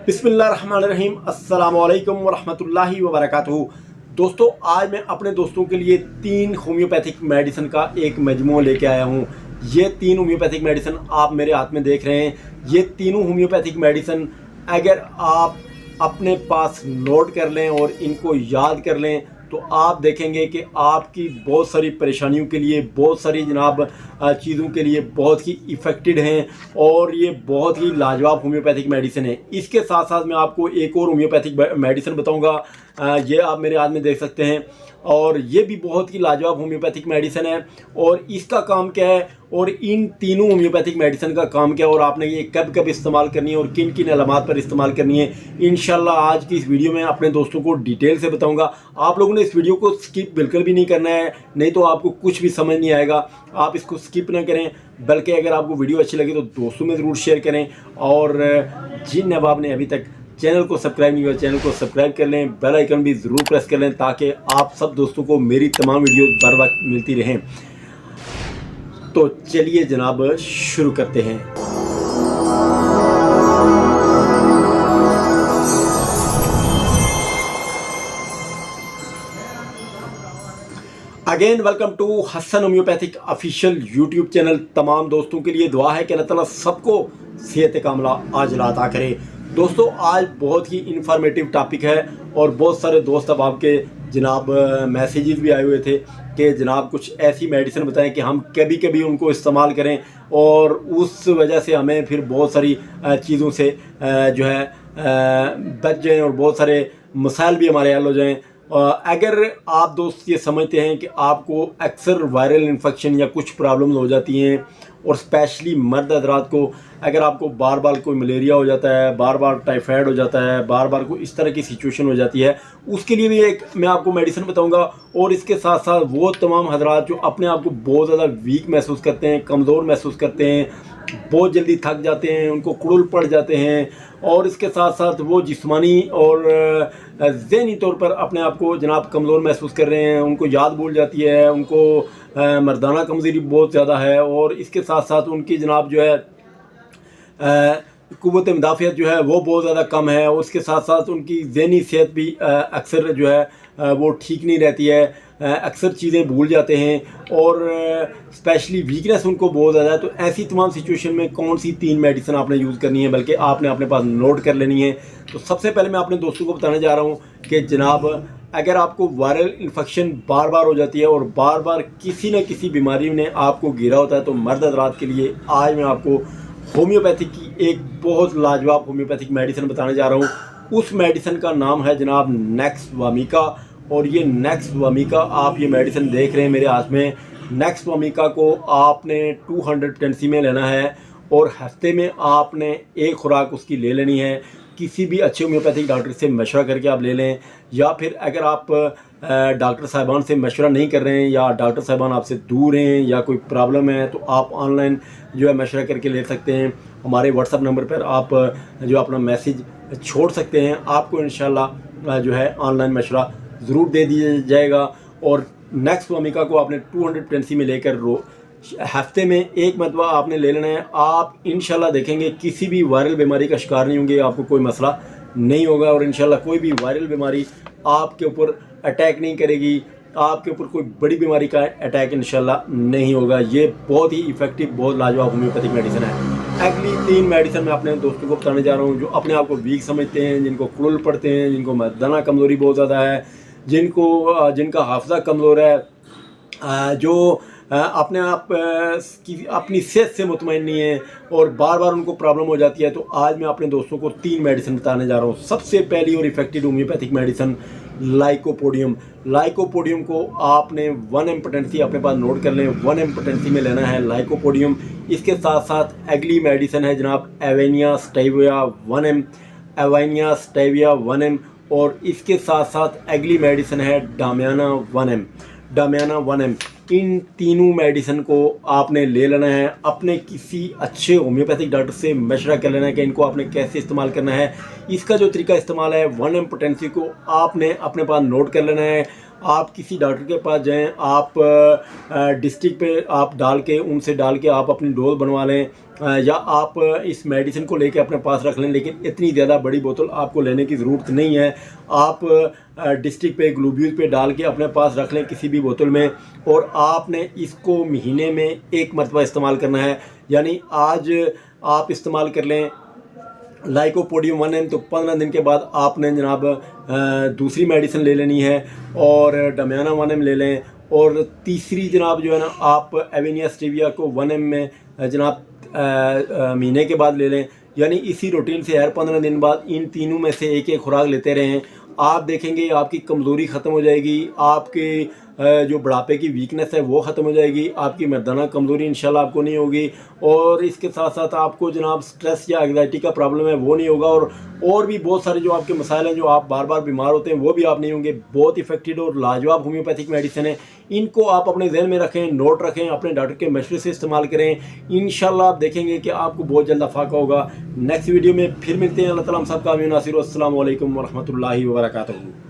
बिस्मिल्लाहिर्रहमानिर्रहीम अस्सलामुअलैकुम वरहमतुल्लाहि वबरकातुहू। दोस्तों, आज मैं अपने दोस्तों के लिए 3 होम्योपैथिक मेडिसिन का एक मजमू लेके आया हूँ। ये 3 होम्योपैथिक मेडिसिन आप मेरे हाथ में देख रहे हैं। ये तीनों होम्योपैथिक मेडिसिन अगर आप अपने पास नोट कर लें और इनको याद कर लें तो आप देखेंगे कि आपकी बहुत सारी परेशानियों के लिए, बहुत सारी जनाब चीज़ों के लिए बहुत ही इफ़ेक्टेड हैं और ये बहुत ही लाजवाब होम्योपैथिक मेडिसिन है। इसके साथ साथ मैं आपको एक और होम्योपैथिक मेडिसिन बताऊंगा। ये आप मेरे हाथ में देख सकते हैं और ये भी बहुत ही लाजवाब होम्योपैथिक मेडिसिन है। और इसका काम क्या है और इन तीनों होम्योपैथिक मेडिसिन का काम क्या है और आपने ये कब कब इस्तेमाल करनी है और किन किन अलामात पर इस्तेमाल करनी है, इंशाल्लाह आज की इस वीडियो में अपने दोस्तों को डिटेल से बताऊंगा। आप लोगों ने इस वीडियो को स्किप बिल्कुल भी नहीं करना है, नहीं तो आपको कुछ भी समझ नहीं आएगा। आप इसको स्किप ना करें, बल्कि अगर आपको वीडियो अच्छी लगी तो दोस्तों में ज़रूर शेयर करें। और जिन अहबाब ने अभी तक चैनल को सब्सक्राइब नहीं किया, चैनल को सब्सक्राइब कर लें, बेल आइकन भी ज़रूर प्रेस कर लें ताकि आप सब दोस्तों को मेरी तमाम वीडियो बर वक्त मिलती रहें। तो चलिए जनाब शुरू करते हैं। Again welcome to Hasan homeopathic official YouTube channel. तमाम दोस्तों के लिए दुआ है कि अल्लाह ताला सबको सेहत कामला आजिला अता करे। दोस्तों, आज बहुत ही इंफॉर्मेटिव टॉपिक है और बहुत सारे दोस्त अब आपके जनाब मैसेजेस भी आए हुए थे कि जनाब कुछ ऐसी मेडिसिन बताएं कि हम कभी कभी उनको इस्तेमाल करें और उस वजह से हमें फिर बहुत सारी चीज़ों से जो है बच जाएं और बहुत सारे मसाइल भी हमारे हल हो जाएं। अगर आप दोस्त ये समझते हैं कि आपको अक्सर वायरल इन्फेक्शन या कुछ प्रॉब्लम्स हो जाती हैं और स्पेशली मर्द हज़रात को अगर आपको बार बार कोई मलेरिया हो जाता है, बार बार टाइफाइड हो जाता है, बार बार कोई इस तरह की सिचुएशन हो जाती है, उसके लिए भी एक मैं आपको मेडिसिन बताऊंगा। और इसके साथ साथ वो तमाम हज़रात जो अपने आप को बहुत ज़्यादा वीक महसूस करते हैं, कमज़ोर महसूस करते हैं, बहुत जल्दी थक जाते हैं, उनको कुड़ुल पड़ जाते हैं और इसके साथ साथ वो जिस्मानी और ज़हनी तौर पर अपने आप को जनाब कमज़ोर महसूस कर रहे हैं, उनको याद भूल जाती है, उनको मर्दाना कमज़ोरी बहुत ज़्यादा है और इसके साथ साथ उनकी जनाब जो है क़ुव्वत मुदाफ़ियत जो है वो बहुत ज़्यादा कम है। और उसके साथ साथ उनकी ज़हनी सेहत भी अक्सर जो है वो ठीक नहीं रहती है, अक्सर चीज़ें भूल जाते हैं और स्पेशली वीकनेस उनको बहुत ज़्यादा है। तो ऐसी तमाम सिचुएशन में कौन सी 3 मेडिसिन आपने यूज़ करनी है, बल्कि आपने अपने पास नोट कर लेनी है। तो सबसे पहले मैं अपने दोस्तों को बताने जा रहा हूँ कि जनाब अगर आपको वायरल इन्फेक्शन बार बार हो जाती है और बार बार किसी न किसी बीमारी ने आपको घेरा होता है तो मर्द हज़रात के लिए आज मैं आपको होम्योपैथिक की एक बहुत लाजवाब होम्योपैथिक मेडिसिन बताने जा रहा हूँ। उस मेडिसिन का नाम है जनाब नेक्सवामिका। और ये नेक्सवामिका आप ये मेडिसिन देख रहे हैं मेरे हाथ में। नेक्सवामिका को आपने 200 टेंसी में लेना है और हफ्ते में आपने एक खुराक उसकी ले लेनी है। किसी भी अच्छे होम्योपैथिक डॉक्टर से मशवरा करके आप ले लें, या फिर अगर आप डॉक्टर साहिबान से मशवरा नहीं कर रहे हैं या डॉक्टर साहिबान आपसे दूर हैं या कोई प्रॉब्लम है तो आप ऑनलाइन जो है मशवरा करके ले सकते हैं। हमारे व्हाट्सअप नंबर पर आप जो अपना मैसेज छोड़ सकते हैं, आपको इंशाल्लाह जो है ऑनलाइन मशवरा ज़रूर दे दिया जाएगा। और नेक्सवामिका को आपने 200 टेंसी में लेकर हफ्ते में एक मरतबा आपने ले लेना है। आप इंशाल्लाह देखेंगे किसी भी वायरल बीमारी का शिकार नहीं होंगे, आपको कोई मसला नहीं होगा और इंशाल्लाह कोई भी वायरल बीमारी आपके ऊपर अटैक नहीं करेगी, आपके ऊपर कोई बड़ी बीमारी का अटैक इंशाल्लाह नहीं होगा। ये बहुत ही इफ़ेक्टिव, बहुत लाजवाब होम्योपैथिक मेडिसिन है। अगली 3 मेडिसिन मैं अपने दोस्तों को बताने जा रहा हूँ जो अपने आप को वीक समझते हैं, जिनको कुड़ुल पड़ते हैं, जिनको मर्दाना कमज़ोरी बहुत ज़्यादा है, जिनका हाफजा कमज़ोर है, जो अपने आप की अपनी सेहत से मुतमईन नहीं है और बार बार उनको प्रॉब्लम हो जाती है। तो आज मैं अपने दोस्तों को 3 मेडिसिन बताने जा रहा हूँ। सबसे पहली और effective homeopathic medicine lycopodium. Lycopodium को आपने 1 एम पोटेंसी अपने पास नोट कर लें, 1 एम पोटेंसी में लेना है लाइकोपोडियम। इसके साथ साथ अगली मेडिसिन है जनाब एवेनिया स्टेविया 1 एम, एवेनिया स्टेविया 1 एम। और इसके साथ साथ अगली मेडिसिन है डामियाना 1 एम, डामियाना 1 एम। इन तीनों मेडिसिन को आपने ले लेना है, अपने किसी अच्छे होम्योपैथिक डॉक्टर से मशवरा कर लेना है कि इनको आपने कैसे इस्तेमाल करना है। इसका जो तरीका इस्तेमाल है 1 एम पोटेंसी को आपने अपने पास नोट कर लेना है आप किसी डॉक्टर के पास जाएं, आप डिस्ट्रिक्ट पे आप डाल के उनसे डाल के आप अपनी डोज बनवा लें, या आप इस मेडिसिन को लेके अपने पास रख लें, लेकिन इतनी ज़्यादा बड़ी बोतल आपको लेने की ज़रूरत नहीं है। आप डिस्ट्रिक्ट पे ग्लूब्यूज पे डाल के अपने पास रख लें किसी भी बोतल में, और आपने इसको महीने में एक मरतबा इस्तेमाल करना है। यानी आज आप इस्तेमाल कर लें लाइकोपोडियम 1 ml, तो 15 दिन के बाद आपने जनाब दूसरी मेडिसिन ले लेनी है और डमियाना 1 ml ले लें, और तीसरी जनाब जो है ना आप एवेनिया स्टीविया को 1 ml में जनाब महीने के बाद ले लें। यानी इसी रूटीन से हर 15 दिन बाद इन तीनों में से एक एक खुराक लेते रहें। आप देखेंगे आपकी कमज़ोरी ख़त्म हो जाएगी, आपके जो बुढ़ापे की वीकनेस है वो ख़त्म हो जाएगी, आपकी मर्दाना कमज़ोरी इंशाल्लाह आपको नहीं होगी, और इसके साथ साथ आपको जनाब स्ट्रेस या एंग्जाइटी का प्रॉब्लम है वो नहीं होगा, और भी बहुत सारे जो आपके मसाइल हैं, जो आप बार बार बीमार होते हैं, वो भी आप नहीं होंगे। बहुत इफेक्टिव और लाजवाब होम्योपैथिक मेडिसिन है। इनको आप अपने जहन में रखें, नोट रखें, अपने डॉक्टर के मशवरे से इस्तेमाल करें। इंशाल्लाह आप देखेंगे कि आपको बहुत जल्द अफाका होगा। नेक्स्ट वीडियो में फिर मिलते हैं। अल्लाह ताला हम सब का आमीन नासिर। अस्सलामु अलैकुम वरहमतुल्लाहि वबरकातुहू।